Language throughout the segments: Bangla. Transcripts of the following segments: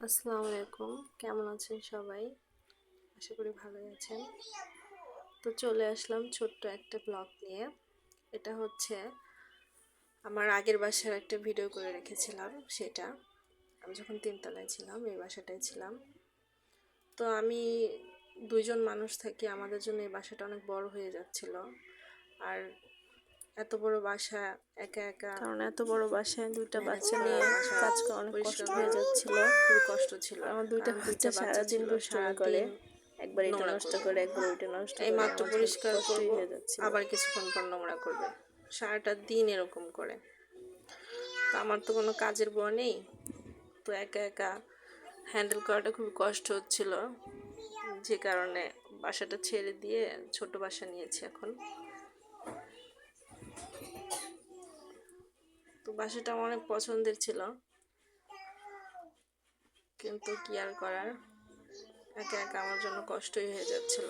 আসসালামু আলাইকুম, কেমন আছেন সবাই? আশা করি ভালোই আছেন। তো চলে আসলাম ছোট্ট একটা ব্লগ নিয়ে। এটা হচ্ছে আমার আগের বাসার একটা ভিডিও করে রেখেছিলাম। সেটা আমি যখন 3 তলায় ছিলাম, এই বাসাটায় ছিলাম। তো আমি 2জন মানুষ থাকি, আমাদের জন্য এই বাসাটা অনেক বড় হয়ে যাচ্ছিল। আর এত বড় বাসা একা একা, কারণ এত বড় বাসায় 2টা বাচ্চা নিয়ে কাজ করা অনেক কষ্ট হয়ে যাচ্ছিল, খুবই কষ্ট ছিল। আমার 2টা বাচ্চা সারাদিন দুষ্টুমি করে, একবার এটা নষ্ট করে একবার ওইটা নষ্ট করে, এই মাত্র পরিষ্কার করব আবার কিছুক্ষণ পর নোংরা করবে, সারাটা দিন এরকম করে। তো আমার তো কোনো কাজের বউ নেই, তো একা একা হ্যান্ডেল করাটা খুব কষ্ট হচ্ছিল, যে কারণে বাসাটা ছেড়ে দিয়ে ছোট বাসা নিয়েছি এখন। তো বাসাটা আমার অনেক পছন্দের ছিল, কিন্তু কি আর করার, একা একা আমার জন্য কষ্টই হয়ে যাচ্ছিল।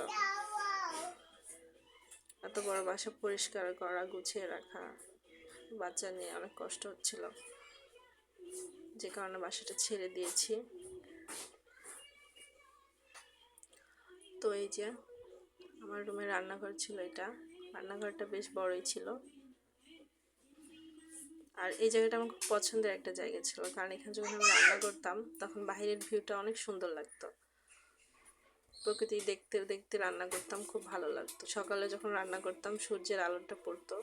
এত বড় বাসা পরিষ্কার করা, গুছিয়ে রাখা, বাচ্চা নিয়ে অনেক কষ্ট হচ্ছিল, যে কারণে বাসাটা ছেড়ে দিয়েছি। তো এই যে আমার রুমে রান্নাঘর ছিল, এটা রান্নাঘরটা বেশ বড়ই ছিল। আর এই জায়গাটা আমার খুব পছন্দের একটা জায়গা ছিল, কারণ এখানে যখন আমি রান্না করতাম তখন বাইরের ভিউটা অনেক সুন্দর লাগতো। প্রকৃতি দেখতে দেখতে রান্না করতাম, খুব ভালো লাগতো। সকালে যখন রান্না করতাম সূর্যের আলোটা পড়তো,